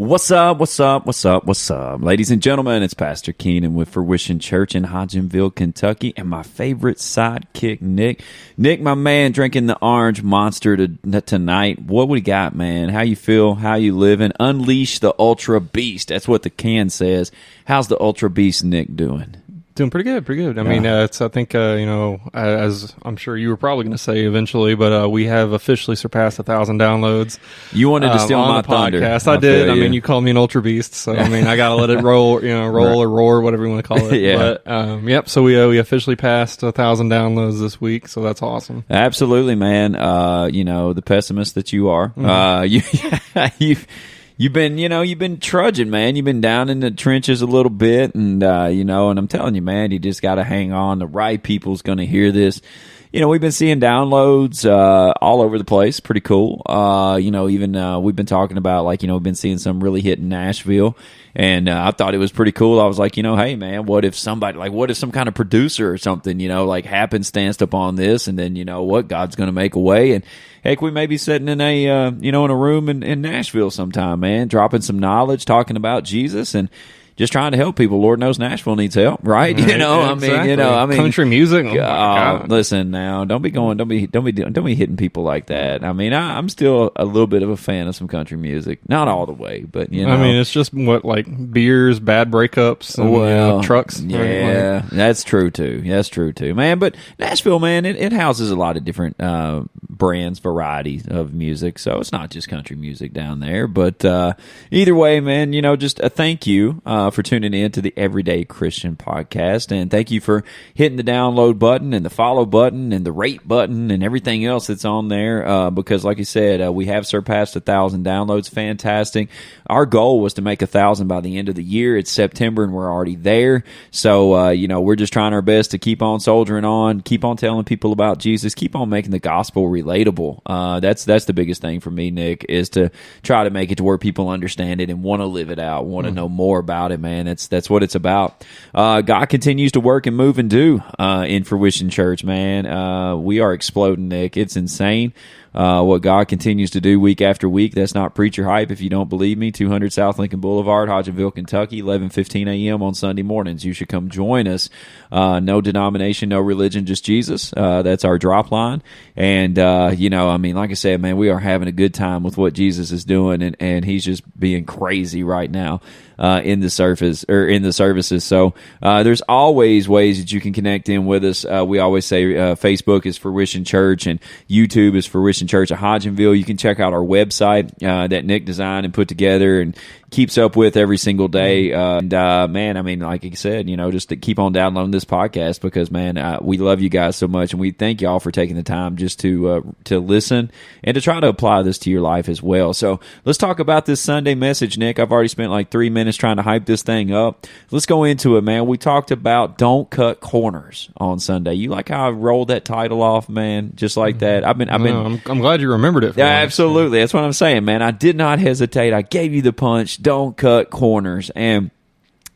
What's up? Ladies and gentlemen, it's Pastor Keenan with Fruition Church in Hodgenville, Kentucky, and my favorite sidekick, Nick. Nick, my man, drinking the orange monster tonight. What we got, man? How you feel? How you living? Unleash the Ultra Beast. That's what the can says. How's the Ultra Beast, Nick, doing? Doing pretty good. I mean, I think, as I'm sure you were probably going to say eventually, but we have officially surpassed 1,000 downloads. You wanted to steal my thunder. Podcast. I did. I mean, you called me an ultra beast, so I mean, I got to let it roll, or roar, whatever you want to call it. Yeah. But, so we officially passed 1,000 downloads this week, so that's awesome. Absolutely, man. The pessimist that you are, You've been trudging, man. You've been down in the trenches a little bit, and and I'm telling you, man, you just got to hang on. The right people's going to hear this. We've been seeing downloads all over the place. Pretty cool. We've been talking about we've been seeing some really hit in Nashville, and I thought it was pretty cool. I was like, hey, man, what if some kind of producer or something, happenstanced upon this, and then God's going to make a way, and heck, we may be sitting in a in a room in Nashville sometime, man, dropping some knowledge, talking about Jesus, and just trying to help people. Lord knows Nashville needs help, right? Exactly. Country music. Oh my God. Listen now, don't be hitting people like that. I mean, I'm still a little bit of a fan of some country music, not all the way, but I mean, it's just beers, bad breakups, and trucks. Yeah, that's true too, man. But Nashville, man, it houses a lot of different brands, varieties of music, so it's not just country music down there. But either way, man, just a thank you for tuning in to the Everyday Christian Podcast, and thank you for hitting the download button and the follow button and the rate button and everything else that's on there, because like you said, we have surpassed 1,000 downloads. Fantastic. Our goal was to make 1,000 by the end of the year. It's September and we're already there, so we're just trying our best to keep on soldiering on, keep on telling people about Jesus, keep on making the gospel relatable. That's the biggest thing for me, Nick, is to try to make it to where people understand it and want to live it out, want to know more about it, man. That's what it's about. God continues to work and move and do in Fruition Church, man. We are exploding, Nick. It's insane what God continues to do week after week. That's not preacher hype if you don't believe me. 200 South Lincoln Boulevard, Hodgenville, Kentucky, 11:15 a.m. on Sunday mornings. You should come join us. No denomination, no religion, just Jesus. That's our drop line. And, like I said, man, we are having a good time with what Jesus is doing, and he's just being crazy right now in the services. So there's always ways that you can connect in with us. We always say Facebook is Fruition Church and YouTube is Fruition Church of Hodgenville. You can check out our website that Nick designed and put together and keeps up with every single day. Man, I mean, like I said, just to keep on downloading this podcast, because, man, we love you guys so much, and we thank y'all for taking the time just to listen and to try to apply this to your life as well. So let's talk about this Sunday message, Nick. I've already spent like 3 minutes trying to hype this thing up. Let's go into it, man. We talked about don't cut corners on Sunday. You like how I rolled that title off, man? Just like that. I'm glad you remembered it. Yeah, absolutely. That's what I'm saying, man. I did not hesitate. I gave you the punch. Don't cut corners. And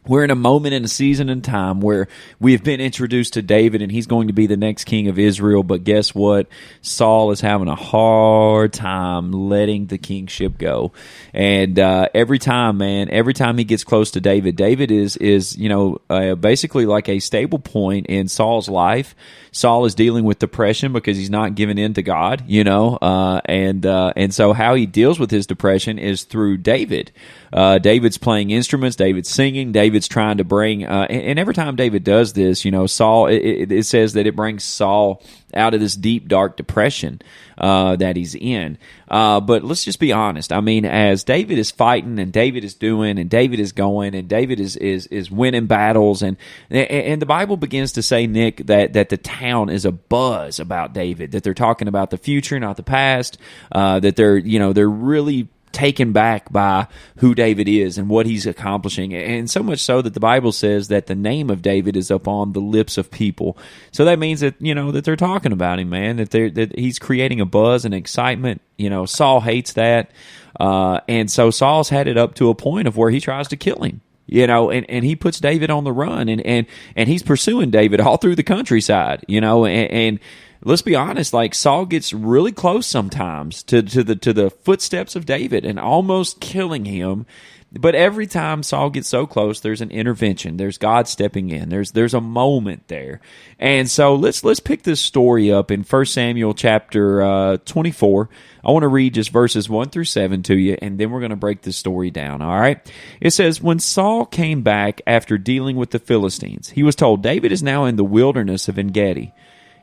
we're in a moment in a season and time where we have been introduced to David, and he's going to be the next king of Israel. But guess what? Saul is having a hard time letting the kingship go. And every time he gets close to David, David is basically like a stable point in Saul's life. Saul is dealing with depression because he's not giving in to God, and so how he deals with his depression is through David. David's playing instruments, David's singing, David's trying to bring, and every time David does this, Saul, it says that it brings Saul out of this deep, dark depression that he's in. But let's just be honest. I mean, as David is fighting and David is doing and David is going and David is winning battles, and the Bible begins to say, Nick, that the town is abuzz about David, that they're talking about the future, not the past, that they're really taken back by who David is and what he's accomplishing, and so much so that the Bible says that the name of David is upon the lips of people. So that means that that they're talking about him, man. That he's creating a buzz and excitement. Saul hates that, and so Saul's had it up to a point of where he tries to kill him. And he puts David on the run, and he's pursuing David all through the countryside. And let's be honest, like Saul gets really close sometimes to the footsteps of David and almost killing him. But every time Saul gets so close, there's an intervention. There's God stepping in. There's a moment there. And so let's pick this story up in 1 Samuel chapter 24. I want to read just verses 1 through 7 to you, and then we're going to break this story down, all right? It says, when Saul came back after dealing with the Philistines, he was told, David is now in the wilderness of En-Gedi.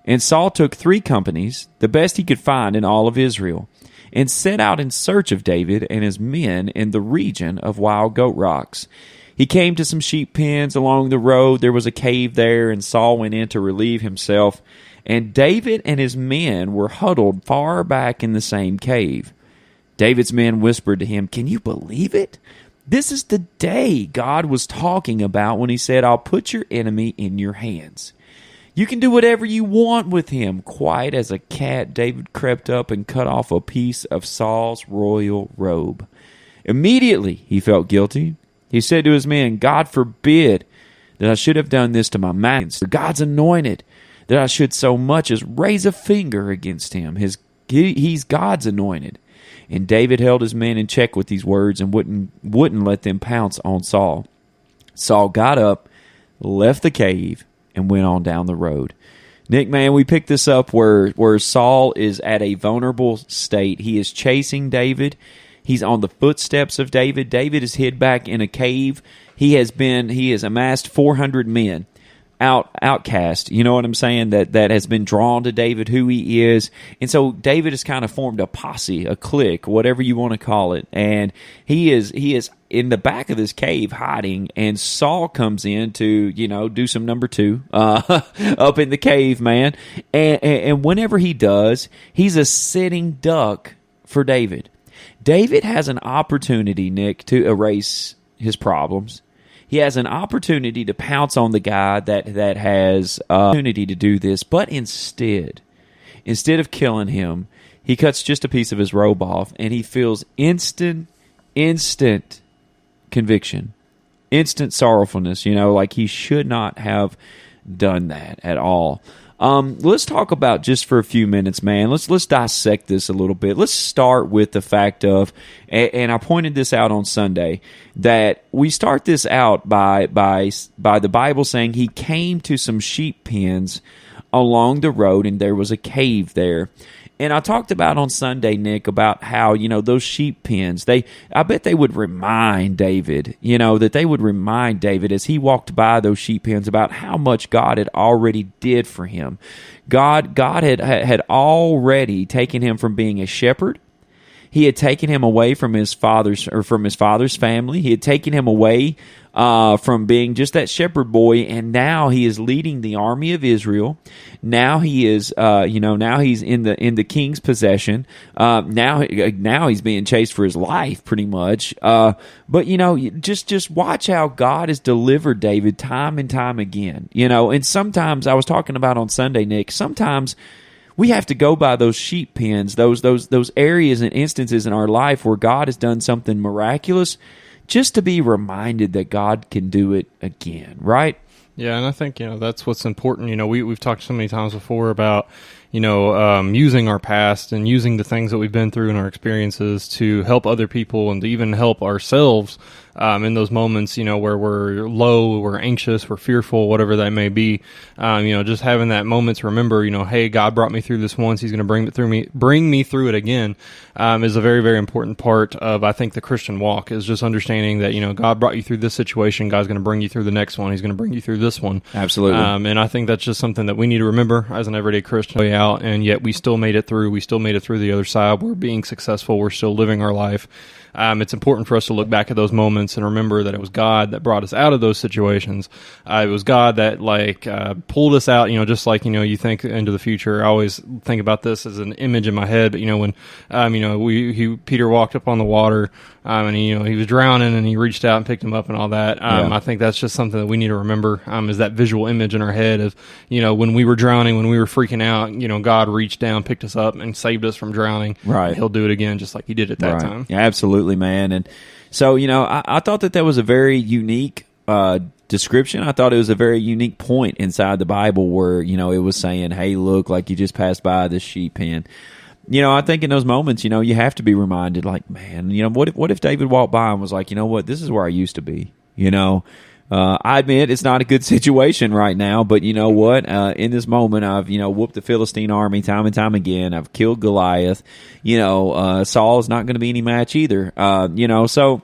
And Saul took 3 companies, the best he could find in all of Israel, and set out in search of David and his men in the region of Wild Goat Rocks. He came to some sheep pens along the road. There was a cave there, and Saul went in to relieve himself. And David and his men were huddled far back in the same cave. David's men whispered to him, "Can you believe it? This is the day God was talking about when he said, 'I'll put your enemy in your hands.' You can do whatever you want with him." Quiet as a cat, David crept up and cut off a piece of Saul's royal robe. Immediately, he felt guilty. He said to his men, "God forbid that I should have done this to my master, God's anointed, that I should so much as raise a finger against him. He's God's anointed." And David held his men in check with these words and wouldn't let them pounce on Saul. Saul got up, left the cave, and went on down the road. Nick, man, we picked this up where Saul is at a vulnerable state. He is chasing David. He's on the footsteps of David. David is hid back in a cave. He has amassed 400 men. Outcast, you know what I'm saying, that has been drawn to David, who he is. And so David has kind of formed a posse, a clique, whatever you want to call it. And he is in the back of this cave hiding, and Saul comes in to, do some number 2 up in the cave, man. And whenever he does, he's a sitting duck for David. David has an opportunity, Nick, to erase his problems. He has an opportunity to pounce on the guy that has opportunity to do this, but instead of killing him, he cuts just a piece of his robe off, and he feels instant conviction, instant sorrowfulness, like he should not have done that at all. Let's talk about, just for a few minutes, man, let's dissect this a little bit. Let's start with the fact of, and I pointed this out on Sunday, that we start this out by the Bible saying he came to some sheep pens along the road, and there was a cave there. And I talked about on Sunday, Nick, about how, those sheep pens, I bet they would remind David, that they would remind David as he walked by those sheep pens about how much God had already did for him. God had already taken him from being a shepherd. He had taken him away from his father's family. He had taken him away from being just that shepherd boy, and now he is leading the army of Israel. Now he is, now he's in the king's possession. Now he's being chased for his life, pretty much. But just watch how God has delivered David time and time again. And sometimes, I was talking about on Sunday, Nick, sometimes we have to go by those sheep pens, those areas and instances in our life where God has done something miraculous, just to be reminded that God can do it again, right? Yeah, and I think, that's what's important. We've talked so many times before about, using our past and using the things that we've been through and our experiences to help other people and to even help ourselves in those moments, where we're low, we're anxious, we're fearful, whatever that may be. Just having that moment to remember, hey, God brought me through this once, he's going to bring me through it again, is a very, very important part of, I think, the Christian walk, is just understanding that, God brought you through this situation, God's going to bring you through the next one, he's going to bring you through this one. Absolutely. And I think that's just something that we need to remember as an everyday Christian way out, and yet we still made it through. We still made it through the other side. We're being successful. We're still living our life. It's important for us to look back at those moments and remember that it was God that brought us out of those situations. It was God that pulled us out, just like, you think into the future. I always think about this as an image in my head, but, when, Peter walked up on the water, and he was drowning and he reached out and picked him up and all that. I think that's just something that we need to remember, is that visual image in our head of, when we were drowning, when we were freaking out, God reached down, picked us up and saved us from drowning. Right. He'll do it again, just like he did at that time. Yeah, absolutely, man. And so, I thought that was a very unique description. I thought it was a very unique point inside the Bible where, you know, it was saying, hey, look, like you just passed by this sheep pen. You know, I think in those moments, you know, you have to be reminded, like, man, you know, what if David walked by and was like, you know what, this is where I used to be, you know? I admit it's not a good situation right now, but you know what? In this moment, I've, you know, whooped the Philistine army time and time again. I've killed Goliath. You know, Saul's not going to be any match either. You know, so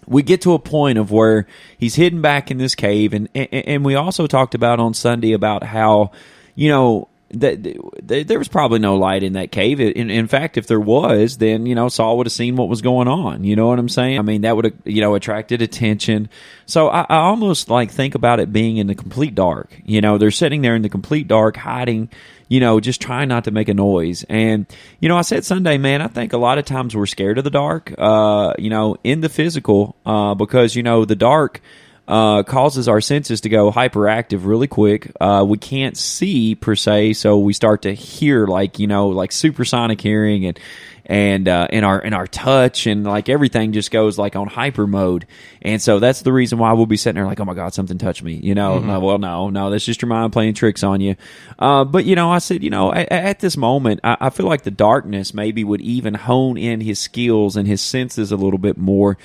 we get to a point of where he's hidden back in this cave, and we also talked about on Sunday about how, you know, that there was probably no light in that cave. In fact, if there was, then, you know, Saul would have seen what was going on. You know what I'm saying? I mean, that would have, you know, attracted attention. So I almost like think about it being in the complete dark. You know, they're sitting there in the complete dark, hiding, you know, just trying not to make a noise. And, you know, I said Sunday, man, I think a lot of times we're scared of the dark, you know, in the physical, because, you know, the dark causes our senses to go hyperactive really quick. We can't see per se, so we start to hear, like, you know, like supersonic hearing, and in our touch, and like everything just goes like on hyper mode. And so that's the reason why we'll be sitting there like, oh my God, something touched me. You know, well, no, that's just your mind playing tricks on you. But you know, I said, you know, at this moment, I feel like the darkness maybe would even hone in his skills and his senses a little bit more.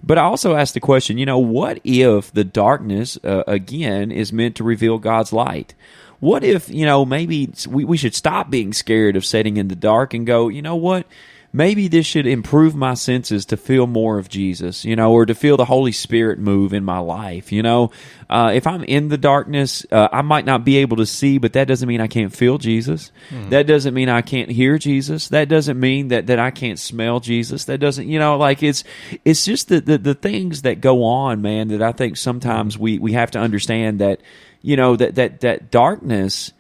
But I also asked the question, you know, what if the darkness, again, is meant to reveal God's light? What if, you know, maybe we should stop being scared of sitting in the dark and go, you know what? Maybe this should improve my senses to feel more of Jesus, you know, or to feel the Holy Spirit move in my life, you know. If I'm in the darkness, I might not be able to see, but that doesn't mean I can't feel Jesus. That doesn't mean I can't hear Jesus. That doesn't mean that I can't smell Jesus. That doesn't, you know, like it's just the things that go on, man, that I think sometimes we have to understand that, you know, that darkness,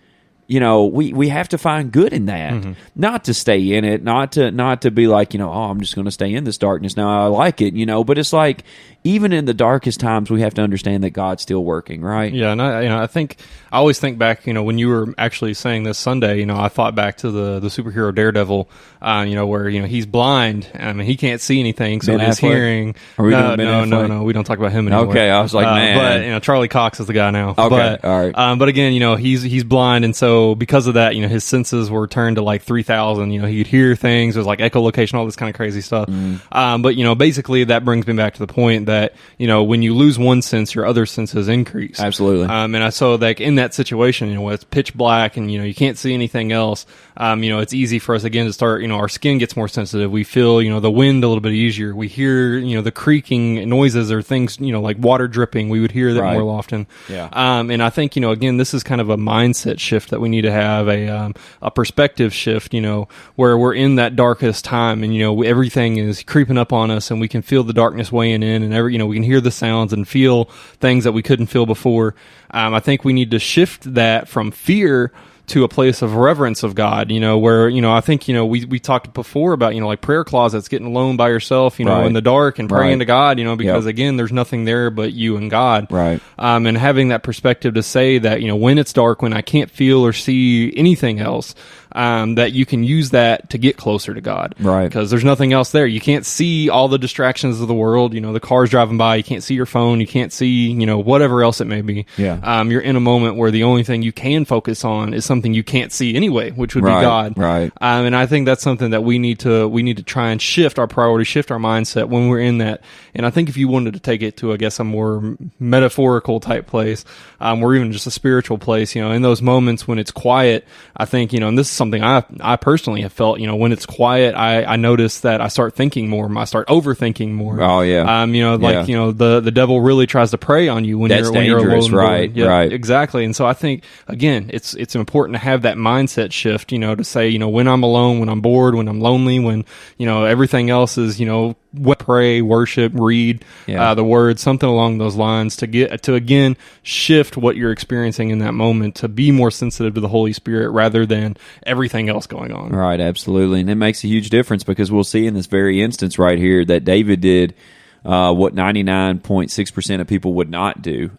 you know, we have to find good in that, not to stay in it, not to be like, you know, oh, I'm just going to stay in this darkness now. I like it, you know, but it's like even in the darkest times, we have to understand that God's still working, right? Yeah, and I think I always think back, you know, when you were actually saying this Sunday, you know, I thought back to the superhero Daredevil, you know, where, you know, he's blind. I mean, he can't see anything, so his hearing. No, we don't talk about him anymore. Okay, I was like, man, but you know, Charlie Cox is the guy now. Okay, but, all right. But again, you know, he's blind, and so because of that, you know, his senses were turned to like 3,000. You know, he'd hear things. There's like echolocation, all this kind of crazy stuff. But you know, basically, that brings me back to the point that, you know, when you lose one sense, your other senses increase. Absolutely. And I saw like in that situation, you know, when it's pitch black and, you know, you can't see anything else, you know, it's easy for us again to start, you know, our skin gets more sensitive. We feel, you know, the wind a little bit easier. We hear, you know, the creaking noises or things, you know, like water dripping. We would hear that more often. Yeah. And I think, you know, again, this is kind of a mindset shift that we need to have, a perspective shift, you know, where we're in that darkest time and, you know, everything is creeping up on us and we can feel the darkness weighing in, and you know, we can hear the sounds and feel things that we couldn't feel before. I think we need to shift that from fear to a place of reverence of God, you know, where, you know, I think, you know, we talked before about, you know, like prayer closets, getting alone by yourself, you know, in the dark and praying to God, you know, because again, there's nothing there but you and God. Right. And having that perspective to say that, you know, when it's dark, when I can't feel or see anything else, that you can use that to get closer to God. Right. Because there's nothing else there. You can't see all the distractions of the world, you know, the cars driving by, you can't see your phone, you can't see, you know, whatever else it may be. Yeah. You're in a moment where the only thing you can focus on is something you can't see anyway, which would be God. Right. And I think that's something that we need to try and shift our priority, shift our mindset when we're in that. And I think if you wanted to take it to, I guess, a more metaphorical type place, or even just a spiritual place, you know, in those moments when it's quiet, I think, you know, and this is something I personally have felt, you know, when it's quiet, I notice that I start thinking more, I start overthinking more. Oh yeah. You know, like, you know, the devil really tries to prey on you when you're alone. Right. Yeah, right. Exactly. And so I think, again, it's important to have that mindset shift, you know, to say, you know, when I'm alone, when I'm bored, when I'm lonely, when, you know, everything else is, you know, pray, worship, read the word, something along those lines, to get to again shift what you're experiencing in that moment to be more sensitive to the Holy Spirit rather than everything else going on. Right, absolutely. And it makes a huge difference because we'll see in this very instance right here that David did what 99.6% of people would not do.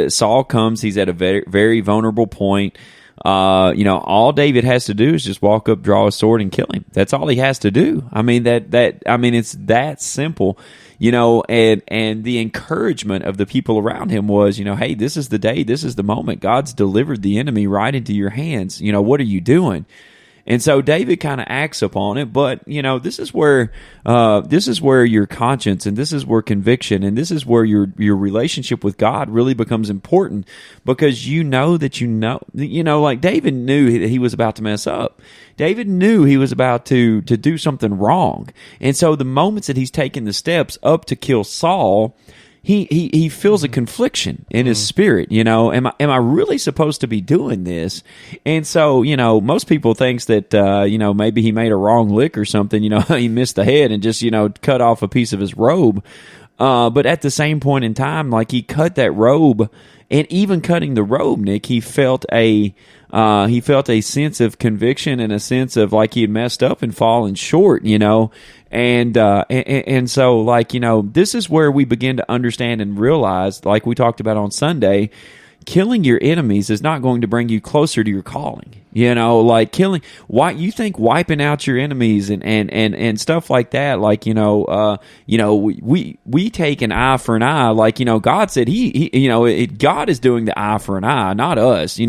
Saul comes, he's at a very, very vulnerable point. all David has to do is just walk up, draw a sword, and kill him. That's all he has to do. I mean, it's that simple. And the encouragement of the people around him was, hey, this is the day, this is the moment. God's delivered the enemy right into your hands. What are you doing? And so David kind of acts upon it, but this is where your conscience, and this is where conviction, and this is where your relationship with God really becomes important, because like David knew that he was about to mess up. David knew he was about to do something wrong, and so the moments that he's taking the steps up to kill Saul, he feels a confliction in his spirit. Am I really supposed to be doing this? And so, most people thinks that, maybe he made a wrong lick or something, he missed the head and just, cut off a piece of his robe. But at the same point in time, like, he cut that robe, and even cutting the robe, Nick, he felt a sense of conviction and a sense of like he had messed up and fallen short, and so, like, this is where we begin to understand and realize, like we talked about on Sunday, killing your enemies is not going to bring you closer to your calling. Like you think wiping out your enemies and stuff like that, like, we take an eye for an eye, like, God said God is doing the eye for an eye, not us.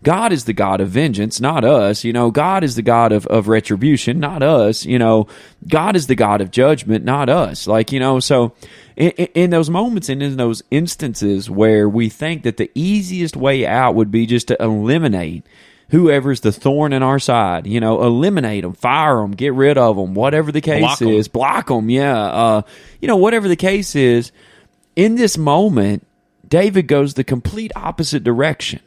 God is the God of vengeance, not us. God is the God of retribution, not us. God is the God of judgment, not us. Like, so in those moments and in those instances where we think that the easiest way out would be just to eliminate whoever's the thorn in our side, eliminate them, fire them, get rid of them, whatever the case is, block them, whatever the case is, in this moment, David goes the complete opposite direction.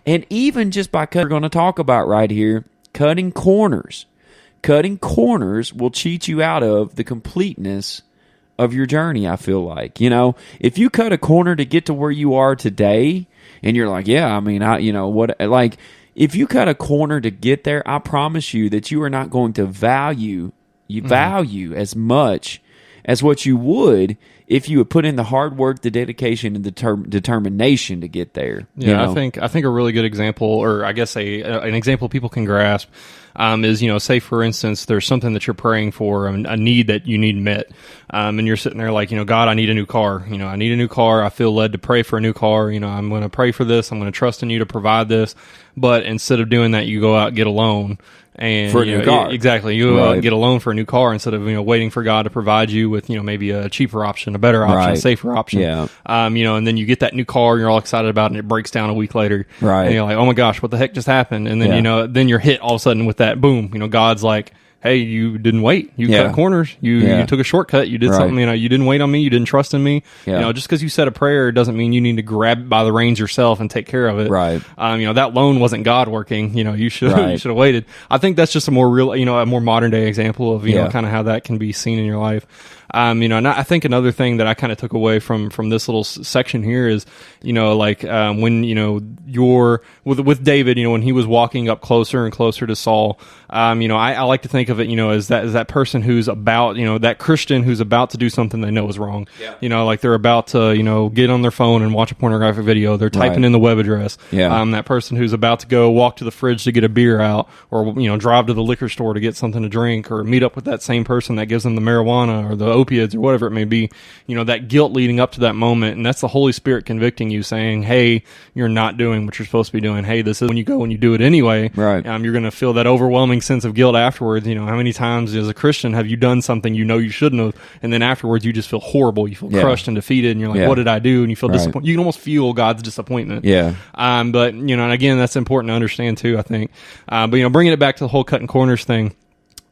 And even just by we're going to talk about right here, cutting corners will cheat you out of the completeness of your journey, I feel like. If you cut a corner to get to where you are today, and you're like, if you cut a corner to get there, I promise you that you are not going to value as much as what you would if you would put in the hard work, the dedication, and the determination to get there. Yeah, I think a really good example, or I guess an example people can grasp, is, say for instance, there's something that you're praying for, a need that you need met, and you're sitting there like, God, I need a new car. I need a new car. I feel led to pray for a new car. I'm going to pray for this. I'm going to trust in you to provide this. But instead of doing that, you go out and get a loan. And for a new car. Exactly. You go out and get a loan for a new car instead of, waiting for God to provide you with, maybe a cheaper option, a better option, a safer option. Yeah. And then you get that new car and you're all excited about it and it breaks down a week later. Right. And you're like, oh my gosh, what the heck just happened? And then, then you're hit all of a sudden with that boom. God's like, hey, you didn't wait. You cut corners. You took a shortcut. You did something. You didn't wait on me. You didn't trust in me. Yeah. Just because you said a prayer doesn't mean you need to grab it by the reins yourself and take care of it. Right. That loan wasn't God working. You should have waited. I think that's just a more real, a more modern day example of kind of how that can be seen in your life. And I think another thing that I kind of took away from this little section here is, when, you're with David, when he was walking up closer and closer to Saul, I like to think of it, as that person who's about, that Christian who's about to do something they know is wrong. Yeah. Like they're about to, get on their phone and watch a pornographic video. They're typing in the web address. Yeah. That person who's about to go walk to the fridge to get a beer out, or, drive to the liquor store to get something to drink, or meet up with that same person that gives them the marijuana or the opiates or whatever it may be, that guilt leading up to that moment. And that's the Holy Spirit convicting you, saying, hey, you're not doing what you're supposed to be doing. Hey, this is when you go and you do it anyway. Right. You're going to feel that overwhelming sense of guilt afterwards. How many times as a Christian have you done something you shouldn't have, and then afterwards you just feel horrible. You feel crushed and defeated, and you're like, what did I do? And you feel disappointed. You can almost feel God's disappointment. Yeah. But, and again, that's important to understand too, I think. But, bringing it back to the whole cutting corners thing,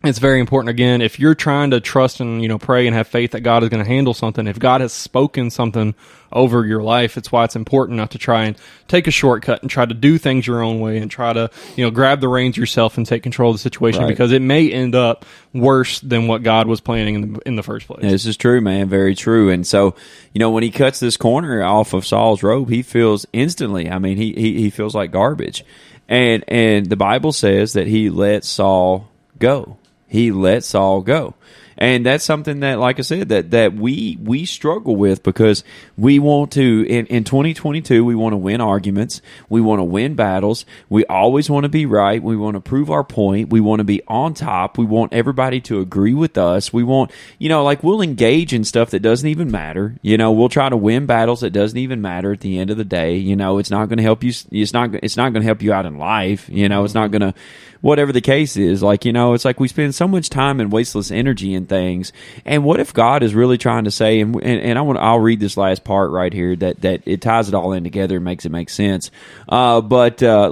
it's very important. Again, if you're trying to trust and, pray and have faith that God is going to handle something, if God has spoken something over your life, it's why it's important not to try and take a shortcut and try to do things your own way and try to, grab the reins yourself and take control of the situation, because it may end up worse than what God was planning in the first place. Yeah, this is true, man. Very true. And so, when he cuts this corner off of Saul's robe, he feels instantly, he feels like garbage. And the Bible says that he let Saul go. He let Saul go. And that's something that, like I said, that we struggle with, because we want to, in 2022, we want to win arguments. We want to win battles. We always want to be right. We want to prove our point. We want to be on top. We want everybody to agree with us. We want, we'll engage in stuff that doesn't even matter. We'll try to win battles that doesn't even matter at the end of the day. It's not going to help you. It's not going to help you out in life. It's not going to, whatever the case is, it's like we spend so much time and wasteless energy in things. And what if God is really trying to say, and I'll read this last part right here that it ties it all in together and makes it make sense. I feel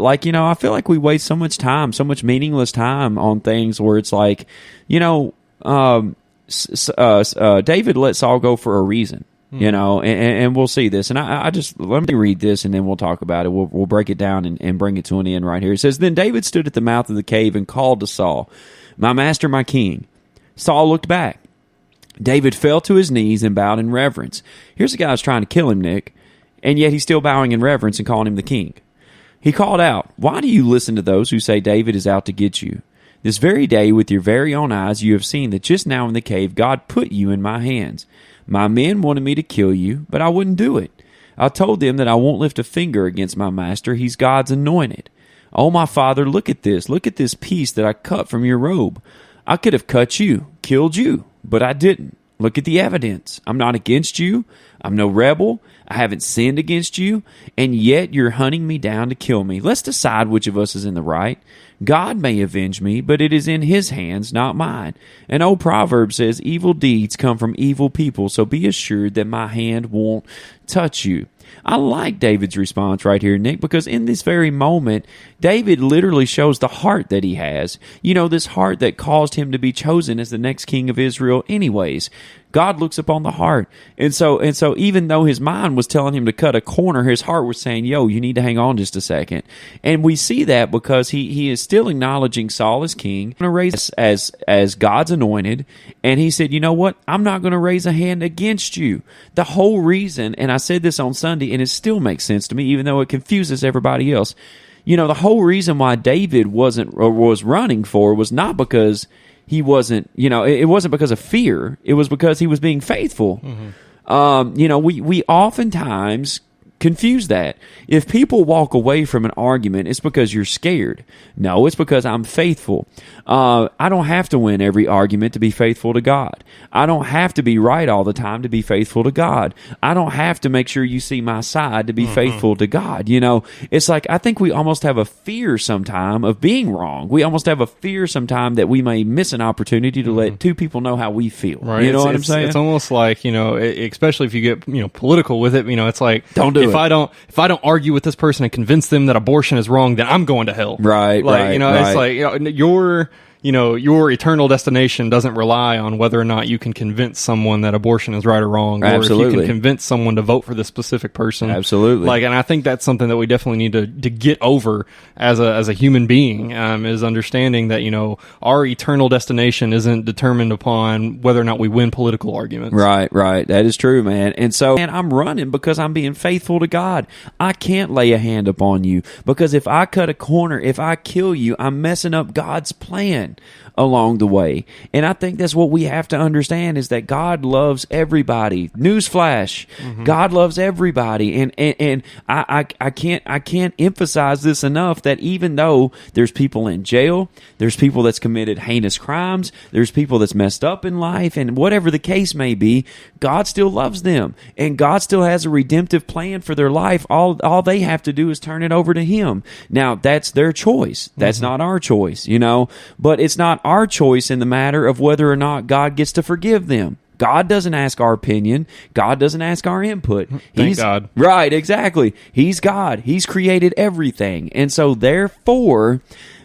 like we waste so much time, so much meaningless time on things where it's like, David let Saul go for a reason. And we'll see this. And I just, let me read this and then we'll talk about it. We'll break it down and bring it to an end right here. It says, "Then David stood at the mouth of the cave and called to Saul, 'My master, my king.' Saul looked back. David fell to his knees and bowed in reverence." Here's a guy who's trying to kill him, Nick, and yet he's still bowing in reverence and calling him the king. He called out, "Why do you listen to those who say David is out to get you? This very day with your very own eyes you have seen that just now in the cave God put you in my hands. My men wanted me to kill you, but I wouldn't do it. I told them that I won't lift a finger against my master. He's God's anointed. Oh, my father, look at this. Look at this piece that I cut from your robe. I could have cut you, killed you, but I didn't. Look at the evidence. I'm not against you. I'm no rebel. I haven't sinned against you, and yet you're hunting me down to kill me. Let's decide which of us is in the right. God may avenge me, but it is in his hands, not mine. An old proverb says, evil deeds come from evil people, so be assured that my hand won't touch you." I like David's response right here, Nick, because in this very moment, David literally shows the heart that he has. This heart that caused him to be chosen as the next king of Israel anyways. God looks upon the heart. And so even though his mind was telling him to cut a corner, his heart was saying, yo, you need to hang on just a second. And we see that because he is still acknowledging Saul as king, going to raise as God's anointed. And he said, you know what? I'm not going to raise a hand against you. The whole reason, and I said this on Sunday, and it still makes sense to me, even though it confuses everybody else. The whole reason why David was running for was not because he wasn't, it wasn't because of fear. It was because he was being faithful. Mm-hmm. We oftentimes confuse that. If people walk away from an argument, it's because you're scared. No, it's because I'm faithful. I don't have to win every argument to be faithful to God. I don't have to be right all the time to be faithful to God. I don't have to make sure you see my side to be faithful to God. It's like I think we almost have a fear sometime of being wrong. We almost have a fear sometime that we may miss an opportunity to let two people know how we feel. Right. You know what I'm saying? It's almost like, especially if you get, political with it, it's like, don't do it. If I don't argue with this person and convince them that abortion is wrong, then I'm going to hell. Right. Right. It's like, your eternal destination doesn't rely on whether or not you can convince someone that abortion is right or wrong, Absolutely. or if you can convince someone to vote for this specific person. Absolutely. And I think that's something that we definitely need to get over as a human being, is understanding that, our eternal destination isn't determined upon whether or not we win political arguments. Right. That is true, man. And so, I'm running because I'm being faithful to God. I can't lay a hand upon you because if I cut a corner, if I kill you, I'm messing up God's plan along the way. And I think that's what we have to understand is that God loves everybody. Newsflash. God loves everybody. And I can't emphasize this enough that even though there's people in jail, there's people that's committed heinous crimes, there's people that's messed up in life, and whatever the case may be, God still loves them. And God still has a redemptive plan for their life. All they have to do is turn it over to Him. Now, that's their choice. That's not our choice, But it's not our choice in the matter of whether or not God gets to forgive them. God doesn't ask our opinion. God doesn't ask our input. Thank God. Right, exactly. He's God. He's created everything. And so therefore,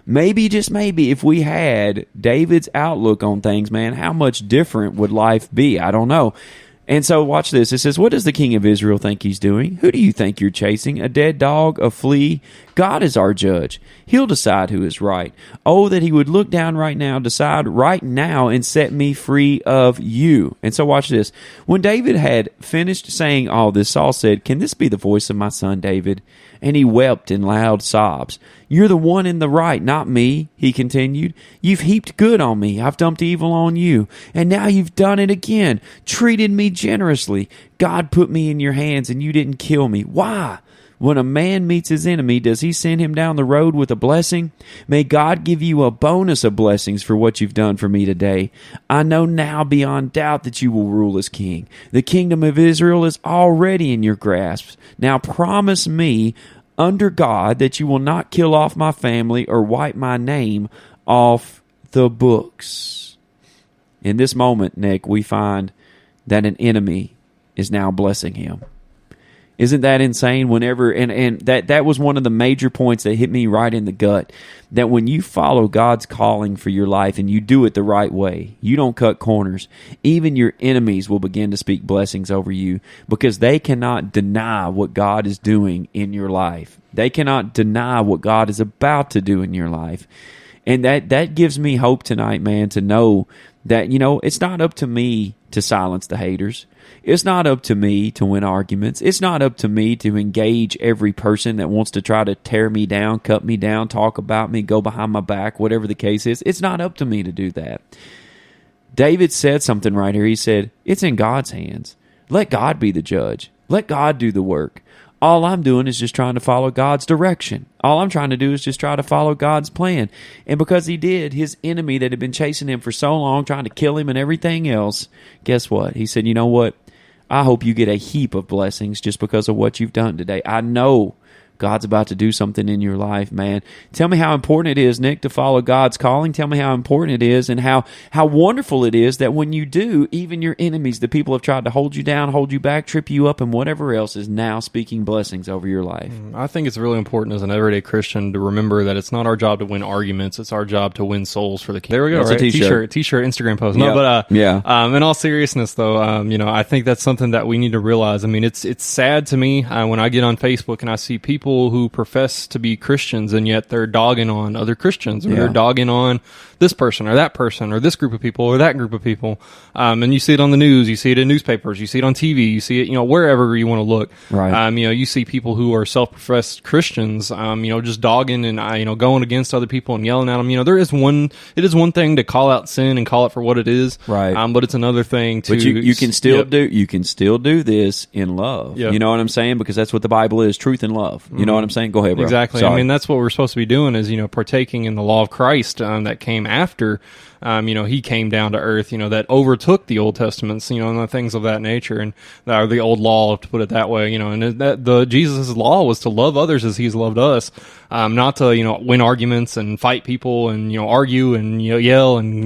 maybe, just maybe, if we had David's outlook on things, man, how much different would life be? I don't know. And so watch this. It says, what does the king of Israel think he's doing? Who do you think you're chasing? A dead dog? A flea? God is our judge. He'll decide who is right. Oh, that he would look down right now, decide right now, and set me free of you. And so watch this. When David had finished saying all this, Saul said, can this be the voice of my son David? and he wept in loud sobs. You're the one in the right, not me, he continued. You've heaped good on me. I've dumped evil on you. And now you've done it again, treated me generously. God put me in your hands and you didn't kill me. Why? When a man meets his enemy, does he send him down the road with a blessing? May God give you a bonus of blessings for what you've done for me today. I know now beyond doubt that you will rule as king. The kingdom of Israel is already in your grasp. Now promise me under God that you will not kill off my family or wipe my name off the books. In this moment, Nick, we find that an enemy is now blessing him. Isn't that insane? Whenever and that was one of the major points that hit me right in the gut. That when you follow God's calling for your life and you do it the right way, you don't cut corners, even your enemies will begin to speak blessings over you because they cannot deny what God is doing in your life. They cannot deny what God is about to do in your life. And that gives me hope tonight, man, to know that, it's not up to me to silence the haters. It's not up to me to win arguments. It's not up to me to engage every person that wants to try to tear me down, cut me down, talk about me, go behind my back, whatever the case is. It's not up to me to do that. David said something right here. He said, it's in God's hands. Let God be the judge. Let God do the work. All I'm doing is just trying to follow God's direction. All I'm trying to do is just try to follow God's plan. And because he did, his enemy that had been chasing him for so long, trying to kill him and everything else, guess what? He said, you know what? I hope you get a heap of blessings just because of what you've done today. I know God's about to do something in your life, man. Tell me how important it is, Nick, to follow God's calling. Tell me how important it is and how wonderful it is that when you do, even your enemies, the people have tried to hold you down, hold you back, trip you up, and whatever else is now speaking blessings over your life. I think it's really important as an everyday Christian to remember that it's not our job to win arguments. It's our job to win souls for the kingdom. There we go, That's right? a t-shirt, Instagram post. Yep. No, but yeah. In all seriousness, though, I think that's something that we need to realize. I mean, it's sad to me when I get on Facebook and I see people who profess to be Christians and yet they're dogging on other Christians, or they're dogging on this person or that person or this group of people or that group of people. And you see it on the news, you see it in newspapers, you see it on TV, you see it, wherever you want to look. Right. You see people who are self-professed Christians, just dogging and, going against other people and yelling at them. It is one thing to call out sin and call it for what it is. Right. But it's another thing to... But you can still do this in love. Yep. You know what I'm saying? Because that's what the Bible is, truth and love. You know what I'm saying? Go ahead, bro. Exactly. Sorry. I mean, that's what we're supposed to be doing is, partaking in the law of Christ that came after, he came down to earth, that overtook the Old Testaments, and the things of that nature, and the old law, to put it that way, and that Jesus' law was to love others as he's loved us, not to, win arguments and fight people and, argue and, yell and,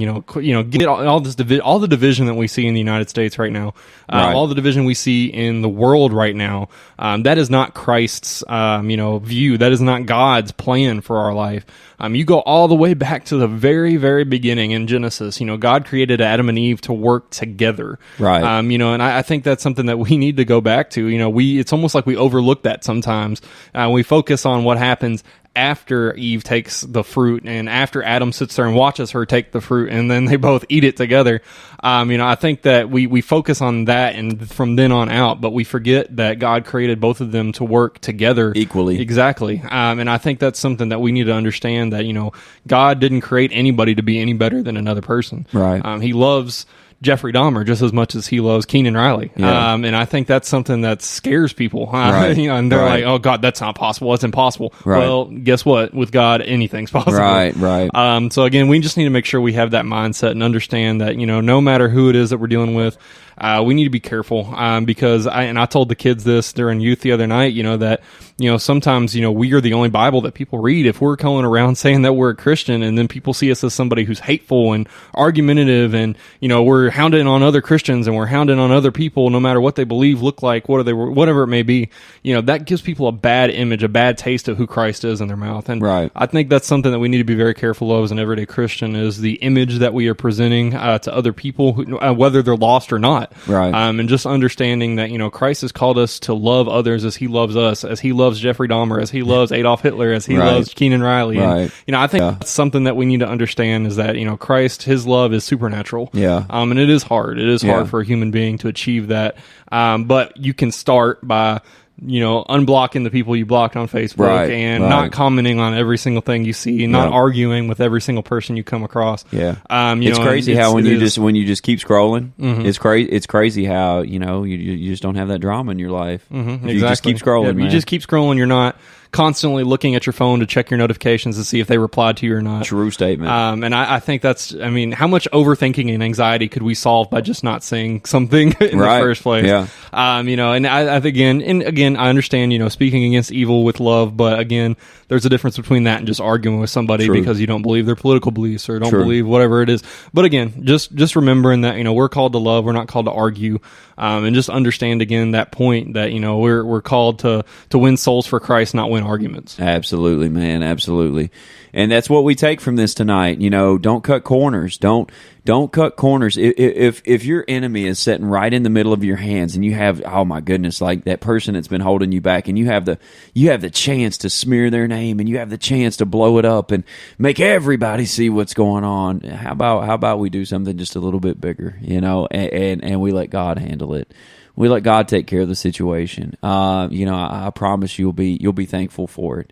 get all the division that we see in the United States right now, Right. all the division we see in the world right now. That is not Christ's, view. That is not God's plan for our life. You go all the way back to the very, very beginning in Genesis. God created Adam and Eve to work together. Right. And I think that's something that we need to go back to. It's almost like we overlook that sometimes. We focus on what happens after Eve takes the fruit and after Adam sits there and watches her take the fruit and then they both eat it together. I think that we focus on that and from then on out, but we forget that God created both of them to work together equally. Exactly. And I think that's something that we need to understand, that, God didn't create anybody to be any better than another person. Right. He loves Jeffrey Dahmer just as much as he loves Keenan Riley. Yeah. And I think that's something that scares people. Right. And they're Right. like, oh God, that's not possible. It's impossible. Right. Well, guess what? With God, anything's possible. Right. So again, we just need to make sure we have that mindset and understand that, no matter who it is that we're dealing with, we need to be careful, because I told the kids this during youth the other night, that, sometimes, we are the only Bible that people read. If we're going around saying that we're a Christian and then people see us as somebody who's hateful and argumentative and, we're hounding on other Christians and we're hounding on other people, no matter what they believe, look like, whatever it may be, that gives people a bad image, a bad taste of who Christ is in their mouth. And Right. I think that's something that we need to be very careful of as an everyday Christian, is the image that we are presenting to other people, whether they're lost or not. Right. And just understanding that, Christ has called us to love others as he loves us, as he loves Jeffrey Dahmer, as he loves Adolf Hitler, as he Right. loves Keenan Riley. Right. And, I think that's something that we need to understand, is that, Christ, his love is supernatural. Yeah. And it is hard. It is Yeah. hard for a human being to achieve that. But you can start by unblocking the people you blocked on Facebook, and not commenting on every single thing you see, and not arguing with every single person you come across. Yeah, it's crazy how when you just keep scrolling, it's crazy how you just don't have that drama in your life. Exactly. You just keep scrolling. You just keep scrolling. You're not constantly looking at your phone to check your notifications to see if they replied to you or not. True statement. And I think that's, how much overthinking and anxiety could we solve by just not saying something in the first place? Yeah. And I think again, I understand, speaking against evil with love, but again, there's a difference between that and just arguing with somebody because you don't believe their political beliefs or don't believe whatever it is. But again, just remembering that, we're called to love, we're not called to argue. And just understand again that point that, we're called to win souls for Christ, not win arguments. Absolutely, man. Absolutely. And that's what we take from this tonight. Don't cut corners. Don't cut corners. If your enemy is sitting right in the middle of your hands and you have, oh my goodness, like that person that's been holding you back, and you have the chance to smear their name, and you have the chance to blow it up and make everybody see what's going on. How about we do something just a little bit bigger, and we let God handle it. We let God take care of the situation. I promise you'll be thankful for it.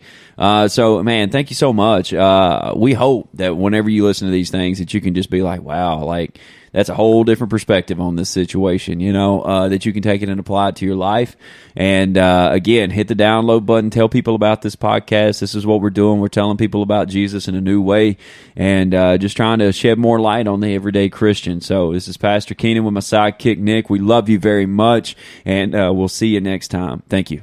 So, man, thank you so much. We hope that whenever you listen to these things, that you can just be like, wow, like that's a whole different perspective on this situation. That you can take it and apply it to your life. And again, hit the download button. Tell people about this podcast. This is what we're doing. We're telling people about Jesus in a new way, and just trying to shed more light on the everyday Christian. So this is Pastor Keenan with my sidekick Nick. We love you very much, and we'll see you next time. Thank you.